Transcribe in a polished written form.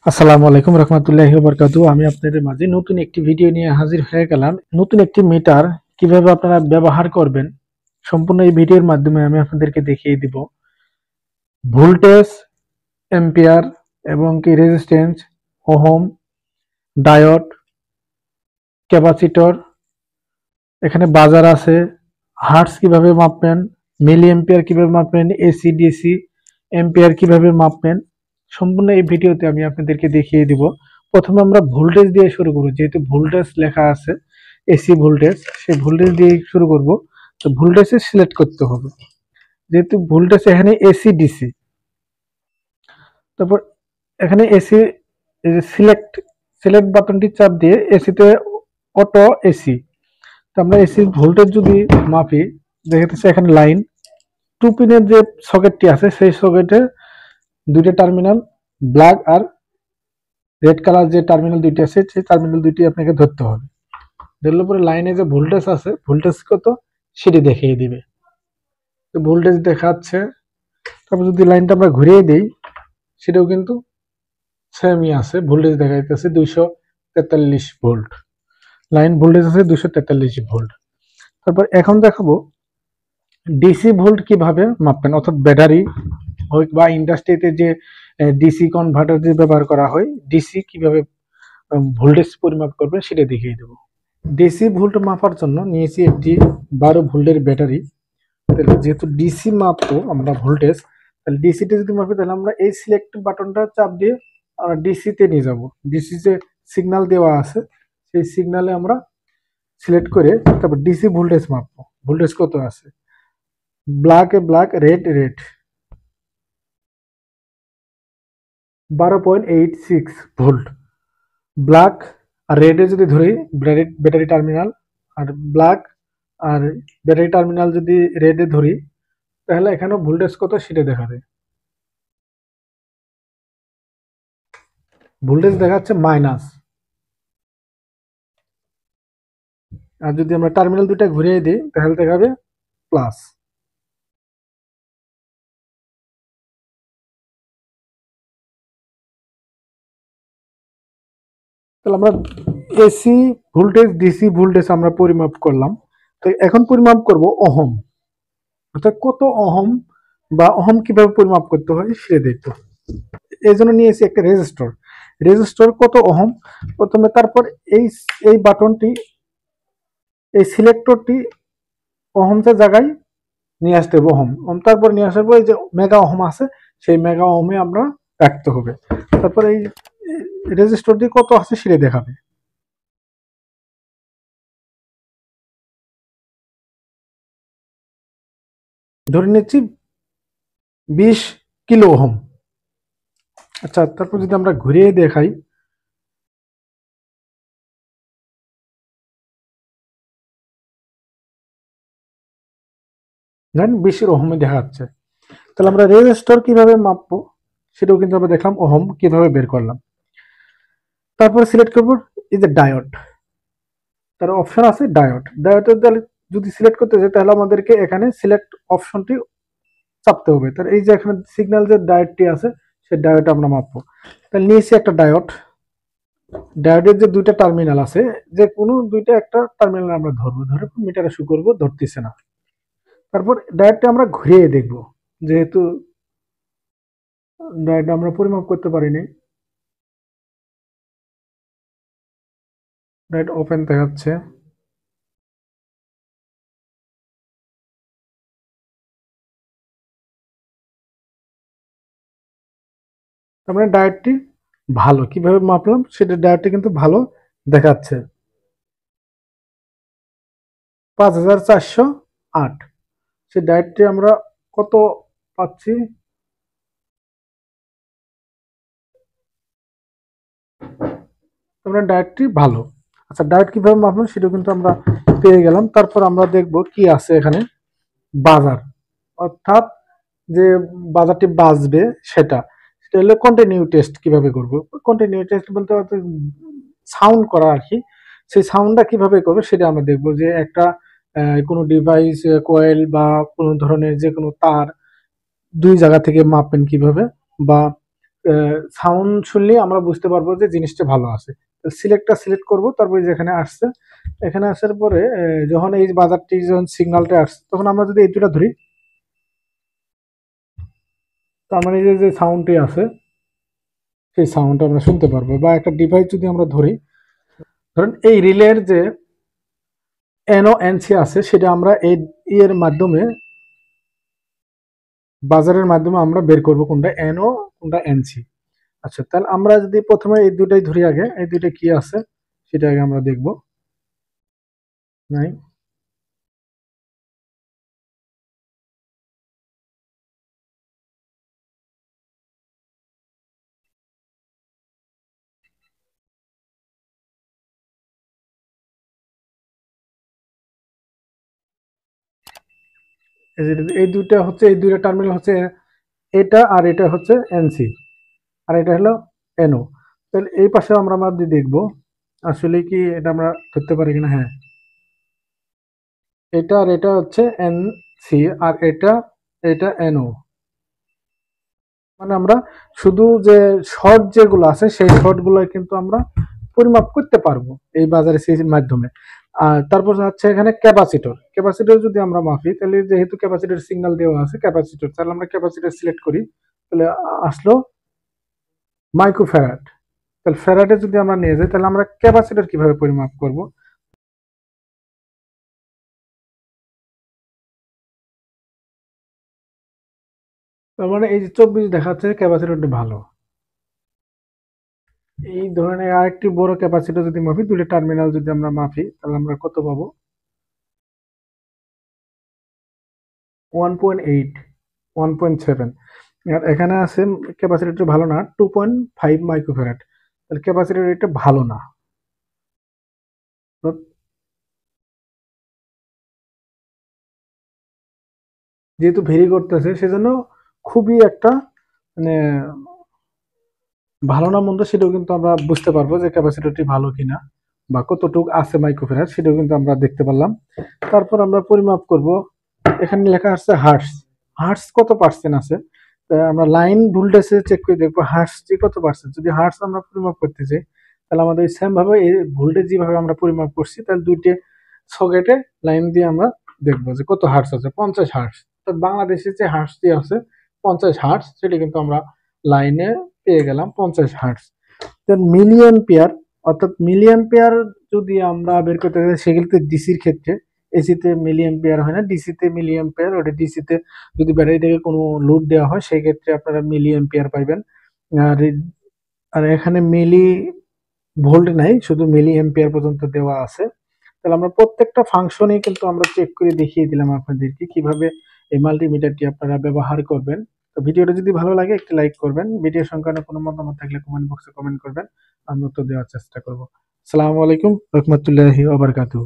আসসালামু আলাইকুম রহমতুল্লাহি ওয়া বারাকাতুহু। আমি আপনাদের মাঝে নতুন একটি ভিডিও নিয়ে হাজির হয়ে গেলাম। নতুন একটি মিটার কিভাবে আপনারা ব্যবহার করবেন সম্পূর্ণ এই ভিডিওর মাধ্যমে আমি আপনাদেরকে দেখিয়ে দিব। ভোল্টেজ, এম্পিয়ার এবং কি রেজিস্ট্যান্স, ওহম, ডায়োড, ক্যাপাসিটর, এখানে বাজার আছে, হার্টজ কিভাবে মাপবেন, মিলি এম্পিয়ার কিভাবে মাপবেন, এসি ডিসি এম্পিয়ার কিভাবে মাপবেন, সম্পূর্ণ এই ভিডিওতে আমি আপনাদেরকে দেখিয়ে দিব। প্রথমে আমরা ভোল্টেজ দিয়ে শুরু করব, যেহেতু ভোল্টেজ লেখা আছে এসি ভোল্টেজ, সেই ভোল্টেজ দিয়ে শুরু করব। তো ভোল্টেজে সিলেক্ট করতে হবে, যেহেতু ভোল্টেজ এখানে এসি ডিসি। তারপর এখানে এসি, এই যে সিলেক্ট সিলেক্ট বাটনটি চাপ দিয়ে এসিতে অটো এসি। তো আমরা এসি ভোল্টেজ যদি মাপি, দেখা যাচ্ছে এখানে লাইন টু পিনের যে সকেটটি আছে সেই সকেটে দুইটা টার্মিনাল, ব্ল্যাক আর রেড কালার যে টার্মিনাল দুইটি আছে সেই টার্মিনাল দুইটি আপনাকে ধরতে হবে। ধরলে পরে লাইনে যে ভোল্টেজ আছে ভোল্টেজ কত সেটি দেখিয়ে দিবে। তো ভোল্টেজ দেখাচ্ছে। তারপর যদি লাইনটা আমরা ঘুরিয়ে দিই, সেটাও কিন্তু সেমই আছে, ভোল্টেজ দেখা যাচ্ছে 243 ভোল্ট। লাইন ভোল্টেজ আছে 243 ভোল্ট। তারপর এখন দেখাবো ডিসি ভোল্ট কিভাবে মাপবেন, অর্থাৎ ব্যাটারি হোক বা ইন্ডাস্ট্রিতে যে ডিসি কনভার্টার যে ব্যবহার করা হয়, ডিসি কিভাবে ভোল্টেজ পরিমাপ করবেন সেটা দেখিয়ে দেবো। ডিসি ভোল্ট মাপার জন্য নিয়েছি একটি 12 ভোল্টের ব্যাটারি। তাহলে যেহেতু ডিসি মাপবো আমরা ভোল্টেজ, তাহলে ডিসিতে যদি মাপি তাহলে আমরা এই সিলেক্ট বাটনটা চাপ দিয়ে আমরা ডিসিতে নিয়ে যাব। ডিসি যে সিগন্যাল দেওয়া আছে সেই সিগন্যালে আমরা সিলেক্ট করে তারপর ডিসি ভোল্টেজ মাপবো, ভোল্টেজ কত আছে। ব্ল্যাক এ black, red red, 12.86 volt. Black আর রেডে যদি ধরি, ব্যাটারি টার্মিনাল আর ব্ল্যাক আর ব্যাটারি টার্মিনাল যদি রেডে ধরি, তাহলে এখানে ভোল্টেজ কত সেটা দেখাবে। ভোল্টেজ দেখাচ্ছে মাইনাস। আর যদি আমরা টার্মিনাল দুটা ঘুরিয়ে দিই তাহলে দেখাবে প্লাস। তাহলে আমরা এসি ভোল্টেজ, ডিসি ভোল্টেজ আমরা পরিমাপ করলাম। তো এখন পরিমাপ করব ওহম, অর্থাৎ কত ওহম বা ওহম কিভাবে পরিমাপ করতে হয় সেটা দেখতে। এই জন্য নিয়েছি একটা রেজিস্টর। রেজিস্টর কত ওহম প্রথমে, তারপর এই এই বাটনটি, এই সিলেক্টরটি ওহমসের জায়গায় নিয়ে আসতে হবে ওহম। তারপর নিয়ে আসার পর এই যে মেগা ওহম আছে সেই মেগা ওহমে আমরা রাখতে হবে। তারপর এই রেজিস্টরটি কত আছে সেটা দেখাবে। ধরে নিচ্ছি 20 কিলো ওহম। আচ্ছা, তারপর যদি আমরা ঘুরিয়ে দেখাই, ধরেন 20 ওহমে দেখা যাচ্ছে। তাহলে আমরা রেজিস্টর কিভাবে মাপবো সেটাও কিন্তু আমরা দেখলাম, ওহম কিভাবে বের করলাম। তারপরে সিলেক্ট করবো এই যে ডায়োড, তার অপশন আছে ডায়োড। ডায়োডের যদি সিলেক্ট করতে চাই তাহলে আমাদেরকে এখানে সিলেক্ট অপশনটি চাপতে হবে। তাহলে এই যে এখানে সিগন্যাল যে ডায়োডটি আছে সেই ডায়োড আমরা মাপবো। তাহলে নিয়েছি একটা ডায়োড। ডায়োডের যে দুইটা টার্মিনাল আছে, যে কোনো দুইটা একটা টার্মিনাল আমরা ধরবো, ধরে মিটারে শু করবো, ধরতেছে না। তারপর ডায়োডটা আমরা ঘুরিয়ে দেখবো, যেহেতু ডায়োড আমরা পরিমাপ করতে পারিনি। ডায়োড ওপেন দেখাচ্ছে। তার মানে ডায়োডটি ভালো, কিভাবে মাপলাম সেটা ডায়োডটি কিন্তু ভালো দেখাচ্ছে। 5408 সেই ডায়োডটি আমরা কত পাচ্ছি, আমরা ডায়েটটি ভালো। আচ্ছা, ডায়েট কিভাবে মাপবেন সেটা কিন্তু আমরা পেয়ে গেলাম। তারপর আমরা দেখব কি আছে এখানে, বাজার, অর্থাৎ যে বাজারটি বাজবে সেটা সেটা হলো কন্টিনিউ টেস্ট। কিভাবে করব কন্টিনিউ টেস্ট বলতে সাউন্ড করা আর কি। সেই সাউন্ডটা কিভাবে করবে সেটা আমরা দেখব, যে একটা কোনো ডিভাইস, কয়েল বা কোনো ধরনের যে কোনো তার দুই জায়গা থেকে মাপবেন কিভাবে, বা সাউন্ড শুনলে আমরা বুঝতে পারবো যে জিনিসটা ভালো আছে। সিলেক্টটা সিলেক্ট করব, তারপরে যেখানে আসছে, এখানে আসার পরে যখন এই বাজারটি যখন সিগন্যালটা আসছে তখন আমরা যদি এই দুটা ধরি, তার মানে যে সাউন্ডটি আছে সেই সাউন্ডটা আমরা শুনতে পারবো। বা একটা ডিভাইস যদি আমরা ধরি, ধরেন এই রিলের যে এনও এনসি আছে সেটা আমরা এই এর মাধ্যমে, বাজারের মাধ্যমে আমরা বের করব কোনটা এনও কোনটা এনসি। আচ্ছা, তাহলে আমরা যদি প্রথমে এই দুটাই ধরি, আগে এই দুইটা কি আছে সেটা আগে আমরা দেখব। নাই, এই দুইটা হচ্ছে, এই দুইটা টার্মিনাল হচ্ছে এটা, আর এটা হচ্ছে এনসি, আর এটা হলো এনও। তাহলে এই পাশে আমরা যদি দেখবো আসলে কি এটা আমরা ধরতে পারি কিনা। হ্যাঁ, এটা আর এটা হচ্ছে এনসি, আর এটা এটা এনও। মানে আমরা শুধু যে শর্ট যেগুলো আছে সেই শর্ট গুলো কিন্তু আমরা পরিমাপ করতে পারবো এই বাজারে সির মাধ্যমে। আর তারপর হচ্ছে এখানে ক্যাপাসিটর, ক্যাপাসিটর যদি আমরা মাপি, তাহলে যেহেতু ক্যাপাসিটর সিগন্যাল দেওয়া আছে ক্যাপাসিটর, তাহলে আমরা ক্যাপাসিটর সিলেক্ট করি, তাহলে আসলো মাইক্রোফ্যারাড। তাহলে ফ্যারাডে যদি আমরা নিয়ে যাই, তাহলে আমরা ক্যাপাসিটর কিভাবে পরিমাপ করব। তার মানে এই যে 24 দেখাচ্ছে ক্যাপাসিটরটা ভালো। এই ধরনের আরেকটি বড় ক্যাপাসিটর যদি মাপি, দুটো টার্মিনাল যদি আমরা মাপি, তাহলে আমরা কত পাবো? 1.8, 1.7। আর এখানে আছে ক্যাপাসিটরটা ভালো না, 2.5 মাইক্রোফ্যারাড। তাহলে ক্যাপাসিটর এটা ভালো না। তো যেহেতু ভেরি করতেছে সেজন্য খুবই একটা মানে ভালো না মন্দ সেটাও কিন্তু আমরা বুঝতে পারবো যে ক্যাপাসিটরটি ভালো কিনা বা কতটুকু আছে মাইক্রোফ্যারাড সেটাও কিন্তু আমরা দেখতে পারলাম। তারপর আমরা পরিমাপ করব, এখানে লেখা আছে হার্টস, হার্টস কত পার্সেন্ট আছে। আমরা লাইন ভোল্টেজে চেক করে দেখবো হার্টসটি কত পার্সেন্ট। যদি হার্টস আমরা পরিমাপ করতে চাই, তাহলে আমাদের সেম ভাবে এই ভোল্টেজ যেভাবে আমরা পরিমাপ করছি, তাহলে দুইটি সকেটে লাইন দিয়ে আমরা দেখবো যে কত হার্টস আছে। 50 হার্টস, তো বাংলাদেশে যে হার্টসটি আছে 50 হার্টস, সেটা কিন্তু আমরা লাইনে পেয়ে গেলাম 50 হার্টস। দেন মিলিয়ন পেয়ার, অর্থাৎ মিলিয়ন পেয়ার যদি আমরা বের করতে চাই সেক্ষেত্রে ডিসির ক্ষেত্রে, এসিতে মিলিয়ন পেয়ার হয় না, ডিসিতে মিলিয়ন পেয়ার। ওটা ডিসিতে যদি ব্যাটারি থেকে কোনো লোড দেওয়া হয় সেই ক্ষেত্রে আপনারা মিলিয়ন পেয়ার পাইবেন। আর আর এখানে মিলি ভোল্ট নাই, শুধু মিলি এম্পিয়ার পর্যন্ত দেওয়া আছে। তাহলে আমরা প্রত্যেকটা ফাংশনে কিন্তু আমরা চেক করে দেখিয়ে দিলাম আপনাদেরকে কিভাবে এই মাল্টিমিটারটি আপনারা ব্যবহার করবেন। তো ভিডিওটা যদি ভালো লাগে একটি লাইক করবেন, ভিডিও সংক্রান্ত কোনো মতামত থাকলে কমেন্ট বক্সে কমেন্ট করবেন, আমি উত্তর দেওয়ার চেষ্টা করব। আসসালামু আলাইকুম রহমতুল্লাহি ওয়া বারাকাতুহু।